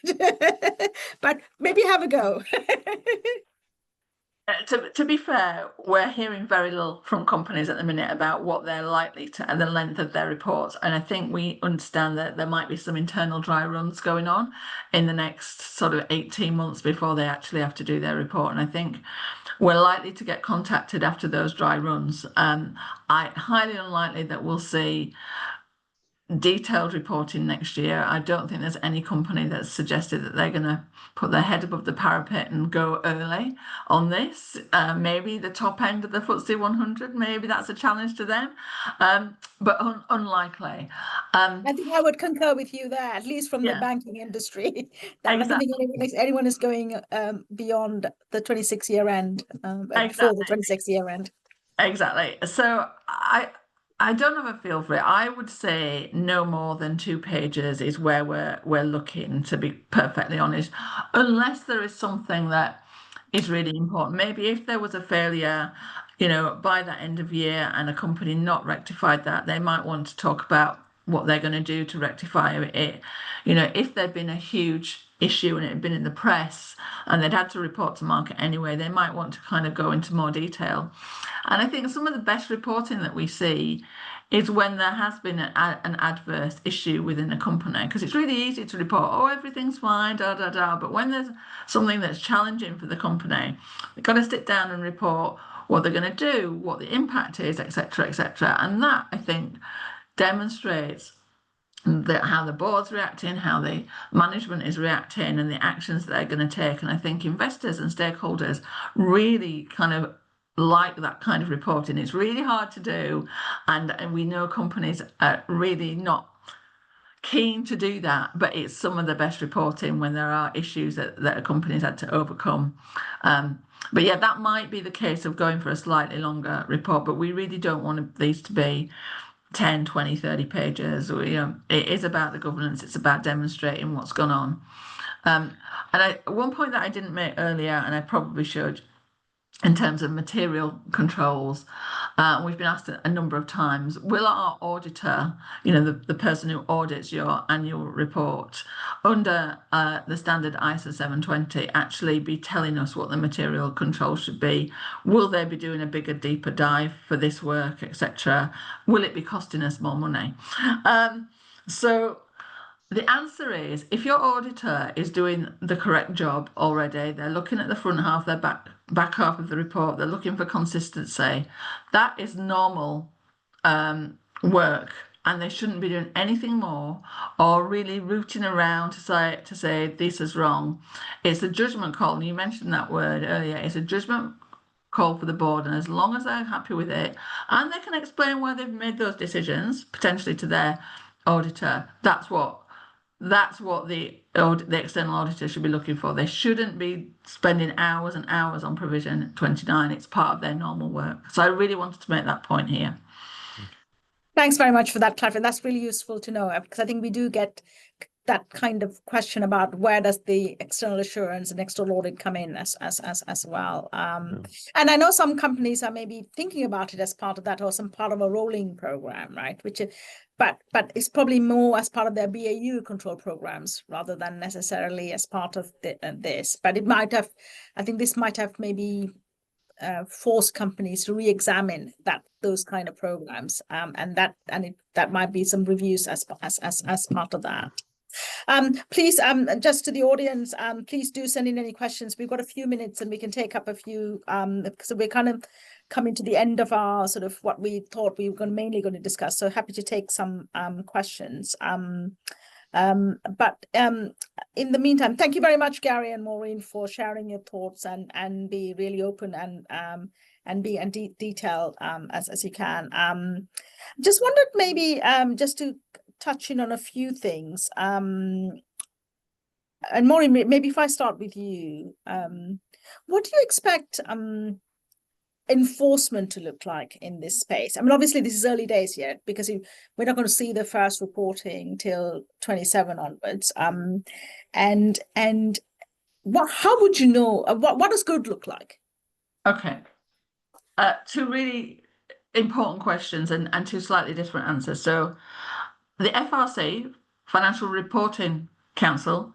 but maybe have a go. To be fair, we're hearing very little from companies at the minute about what they're likely to, and the length of their reports. And I think we understand that there might be some internal dry runs going on in the next sort of 18 months before they actually have to do their report. And I think we're likely to get contacted after those dry runs. Highly unlikely that we'll see detailed reporting next year. I don't think there's any company that's suggested that they're going to put their head above the parapet and go early on this. Maybe the top end of the FTSE 100, maybe that's a challenge to them, but unlikely. I think I would concur with you there, at least from the banking industry. That exactly. I don't think anyone is going beyond the 26 year end, before the 26 year end. Exactly. So I don't have a feel for it. I would say no more than 2 pages is where we're looking, to be perfectly honest, unless there is something that is really important. Maybe if there was a failure, by that end of year, and a company not rectified that, they might want to talk about what they're going to do to rectify it. If there'd been a huge issue and it had been in the press and they'd had to report to market anyway, they might want to kind of go into more detail. And I think some of the best reporting that we see is when there has been an adverse issue within a company, because it's really easy to report, oh, everything's fine, but when there's something that's challenging for the company, they've got to sit down and report what they're going to do, what the impact is, etc., etc. And that, I think, demonstrates how the board's reacting, how the management is reacting, and the actions that they're going to take. And I think investors and stakeholders really kind of like that kind of reporting. It's really hard to do, and we know companies are really not keen to do that, but it's some of the best reporting when there are issues that a company's had to overcome. But yeah, that might be the case of going for a slightly longer report, but we really don't want these to be 10, 20, 30 pages. It is about the governance. It's about demonstrating what's gone on. And one point that I didn't make earlier, and I probably should, in terms of material controls, We've been asked a number of times, will our auditor, the person who audits your annual report under the standard ISO 720, actually be telling us what the material control should be? Will they be doing a bigger, deeper dive for this work, etc.? Will it be costing us more money? So the answer is, if your auditor is doing the correct job already, they're looking at the front half, their back half of the report, they're looking for consistency, that is normal work, and they shouldn't be doing anything more or really rooting around to say this is wrong. It's a judgment call, and you mentioned that word earlier. It's a judgment call for the board, and as long as they're happy with it and they can explain why they've made those decisions potentially to their auditor, that's what the external auditor should be looking for. They shouldn't be spending hours and hours on provision 29. It's part of their normal work. So I really wanted to make that point here. Thanks very much for that, Clive. That's really useful to know, because I think we do get that kind of question about where does the external assurance and external audit come in as well. And I know some companies are maybe thinking about it as part of that, or some part of a rolling program, right? But it's probably more as part of their BAU control programs rather than necessarily as part of this. But it might have, I think this might have maybe force companies to re-examine those kind of programs, and that might be some reviews as part of that. Please, just to the audience, please do send in any questions. We've got a few minutes and we can take up a few, because we're kind of coming to the end of our sort of what we thought we were mainly going to discuss. So happy to take some questions. But in the meantime, thank you very much, Gary and Maureen, for sharing your thoughts and be really open and be detailed as you can. Just wondered maybe just to touch in on a few things. And Maureen, maybe if I start with you, what do you expect enforcement to look like in this space? I mean, obviously this is early days yet, because we're not going to see the first reporting till 27 onwards. And how would you know, what does good look like? Okay. Two really important questions and two slightly different answers. So the FRC, Financial Reporting Council,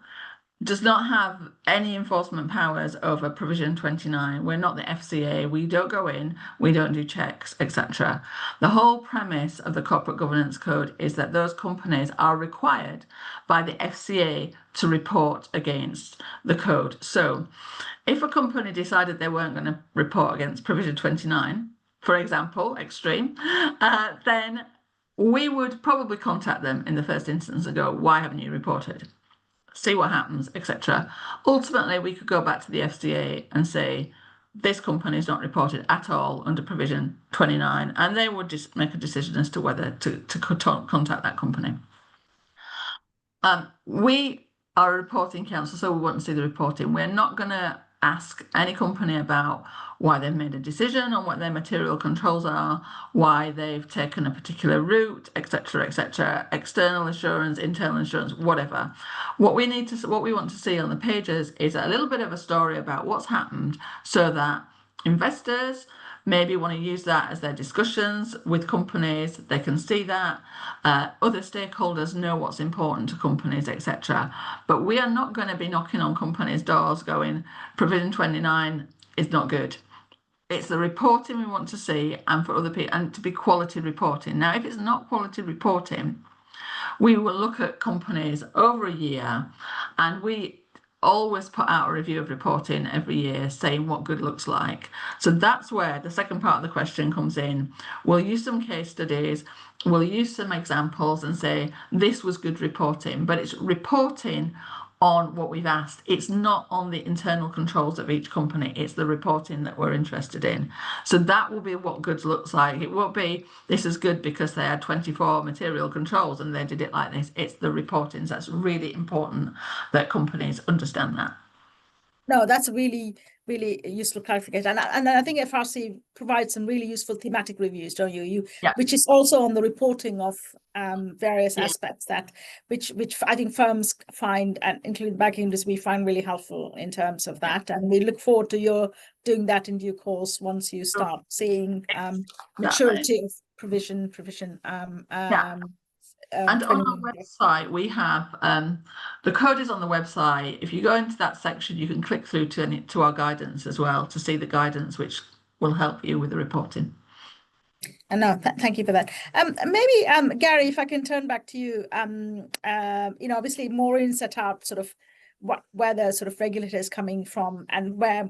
does not have any enforcement powers over provision 29. We're not the FCA. We don't go in, we don't do checks, etc. The whole premise of the Corporate Governance Code is that those companies are required by the FCA to report against the code. So if a company decided they weren't going to report against provision 29, for example, extreme, then we would probably contact them in the first instance and go, why haven't you reported? See what happens, etc. Ultimately, we could go back to the FCA and say, this company is not reported at all under provision 29, and they would just make a decision as to whether to contact that company. We are a reporting council, so we want to see the reporting. We're not going to ask any company about why they've made a decision on what their material controls are, why they've taken a particular route, etc., etc. External assurance, internal assurance, whatever. What we want to see on the pages is a little bit of a story about what's happened, so that investors maybe want to use that as their discussions with companies. They can see that other stakeholders know what's important to companies, etc. But we are not going to be knocking on companies' doors going, provision 29 is not good. It's the reporting we want to see, and for other people, and to be quality reporting. Now, if it's not quality reporting, we will look at companies over a year, and we always put out a review of reporting every year saying what good looks like. So that's where the second part of the question comes in. We'll use some case studies, we'll use some examples and say this was good reporting, but it's reporting on what we've asked. It's not on the internal controls of each company. It's the reporting that we're interested in. So that will be what good looks like. It won't be this is good because they had 24 material controls and they did it like this. It's the reporting. So that's really important that companies understand that. No, that's really, really useful clarification. And I think FRC provides some really useful thematic reviews, don't you? Yeah. Which is also on the reporting of various Yeah. aspects which I think firms find, and including banking industry, we find really helpful in terms of that. And we look forward to your doing that in due course once you start seeing maturity of provision. And on our 20. website, we have the code is on the website. If you go into that section, you can click through to our guidance as well to see the guidance, which will help you with the reporting. And no, thank you for that. Maybe Gary, if I can turn back to you, obviously Maureen set out sort of where the sort of regulator is coming from, and where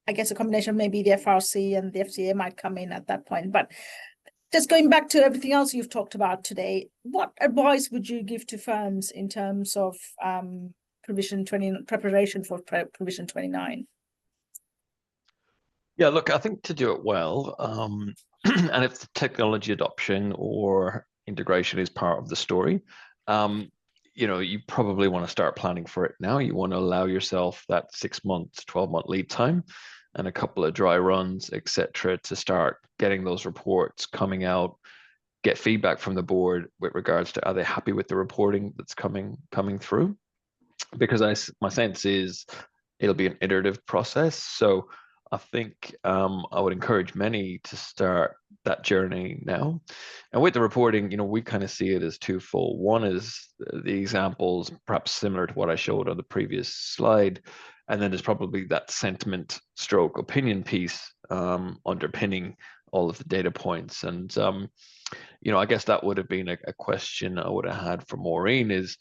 I guess a combination of maybe the FRC and the FCA might come in at that point. But just going back to everything else you've talked about today, what advice would you give to firms in terms of preparation for provision 29? Yeah, look, I think to do it well, and if the technology adoption or integration is part of the story, you probably want to start planning for it now. You want to allow yourself that 6 months, 12-month lead time and a couple of dry runs, etc., to start getting those reports coming out, get feedback from the board with regards to are they happy with the reporting that's coming through? Because my sense is it'll be an iterative process. So I think I would encourage many to start that journey now. And with the reporting, we kind of see it as twofold. One is the examples, perhaps similar to what I showed on the previous slide. And then there's probably that sentiment stroke opinion piece underpinning all of the data points. And, I guess that would have been a question I would have had for Maureen is,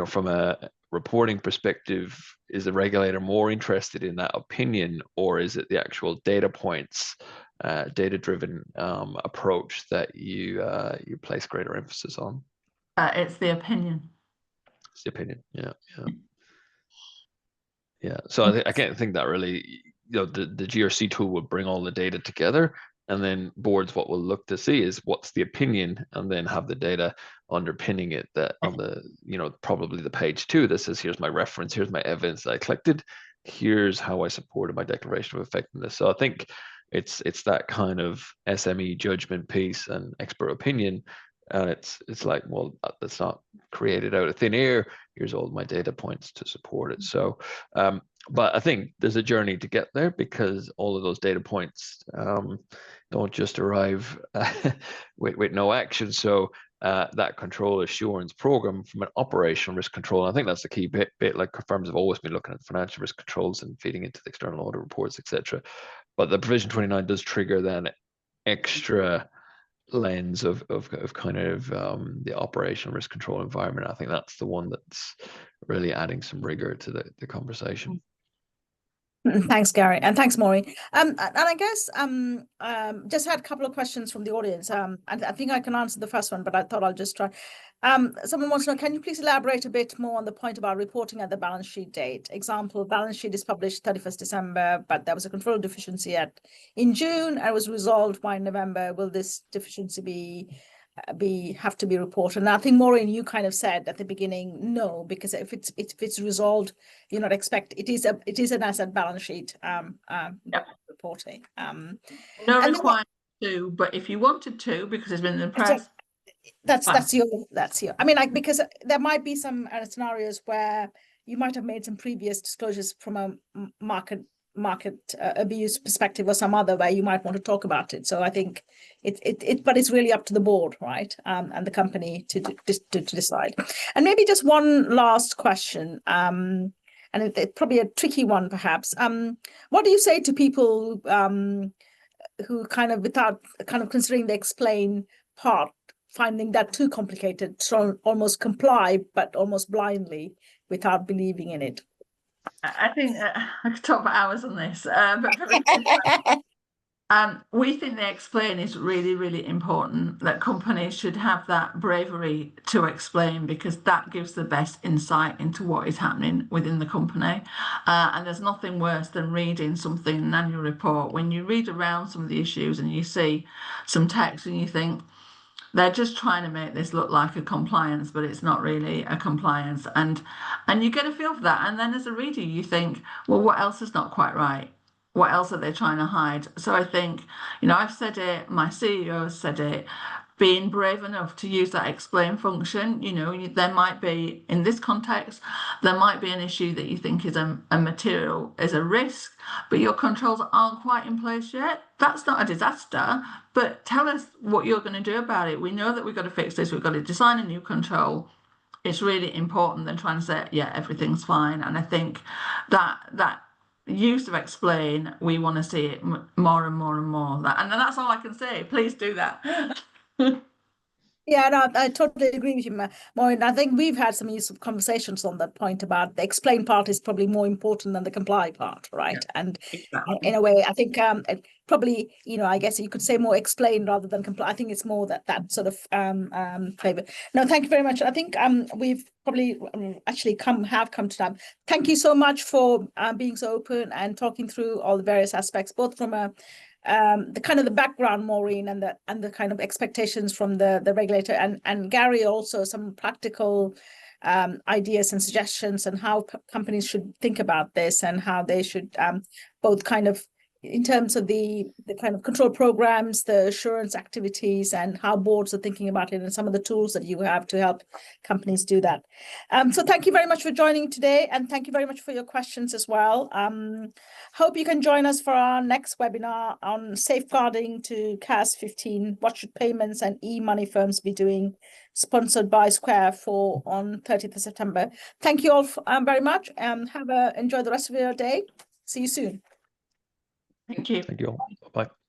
from a reporting perspective, is the regulator more interested in that opinion, or is it the actual data points, data-driven approach that you place greater emphasis on? It's the opinion. It's the opinion, yeah. So I can't think that really, the GRC tool will bring all the data together, and then boards what we'll look to see is what's the opinion, and then have the data underpinning it that on the, probably the page 2 that says, here's my reference, here's my evidence that I collected, here's how I supported my declaration of effectiveness. So I think it's that kind of SME judgment piece and expert opinion. And it's like, well, that's not created out of thin air. Here's all my data points to support it. So, but I think there's a journey to get there, because all of those data points don't just arrive with no action. So that control assurance program from an operational risk control, I think that's the key bit. Like firms have always been looking at financial risk controls and feeding into the external audit reports, etc. But the provision 29 does trigger then extra lens of kind of the operational risk control environment. I think that's the one that's really adding some rigor to the conversation. Thanks, Gary, and thanks, Maureen. And I guess just had a couple of questions from the audience. And I think I can answer the first one, but I thought I'll just try. Someone wants to know, can you please elaborate a bit more on the point about reporting at the balance sheet date? Example, balance sheet is published 31st December, but there was a control deficiency in June and was resolved by November. Will this deficiency have to be reported? And I think Maureen, you kind of said at the beginning, no, because if it's resolved, you're not it is an asset balance sheet reporting. No requirement to, but if you wanted to, because it's been in the press. That's your. I mean, like, because there might be some scenarios where you might have made some previous disclosures from a market abuse perspective or some other where you might want to talk about it. So I think but it's really up to the board, right? And the company to decide. And maybe just one last question, and it's probably a tricky one perhaps. What do you say to people who kind of, without kind of considering the explain part, finding that too complicated, so almost comply, but almost blindly without believing in it? I think I could talk for hours on this, but for we think the explain is really, really important, that companies should have that bravery to explain, because that gives the best insight into what is happening within the company. And there's nothing worse than reading something in an annual report when you read around some of the issues and you see some text and you think, they're just trying to make this look like a compliance, but it's not really a compliance. And you get a feel for that. And then as a reader, you think, well, what else is not quite right? What else are they trying to hide? So I think, I've said it, my CEO has said it, being brave enough to use that explain function. There might be, in this context, there might be an issue that you think is a material, is a risk, but your controls aren't quite in place yet. That's not a disaster, but tell us what you're going to do about it. We know that we've got to fix this. We've got to design a new control. It's really important than trying to say, yeah, everything's fine. And I think that use of explain, we want to see it more and more and more. And that's all I can say. Please do that. Yeah, no, I totally agree with you, Maureen. I think we've had some useful conversations on that point about the explain part is probably more important than the comply part, right? Yeah, and exactly. In a way, I think probably, I guess you could say more explain rather than comply. I think it's more that sort of flavor. No, thank you very much. I think we've probably actually have come to time. Thank you so much for being so open and talking through all the various aspects, both from the kind of the background, Maureen, and the kind of expectations from the regulator, and Gary also some practical ideas and suggestions and how companies should think about this and how they should both kind of in terms of the kind of control programs, the assurance activities, and how boards are thinking about it, and some of the tools that you have to help companies do that. So thank you very much for joining today, and thank you very much for your questions as well. Hope you can join us for our next webinar on safeguarding to CAS 15. What should payments and e-money firms be doing? Sponsored by Square on 30th of September. Thank you all very much. Enjoy the rest of your day. See you soon. Thank you. Thank you all. Bye-bye.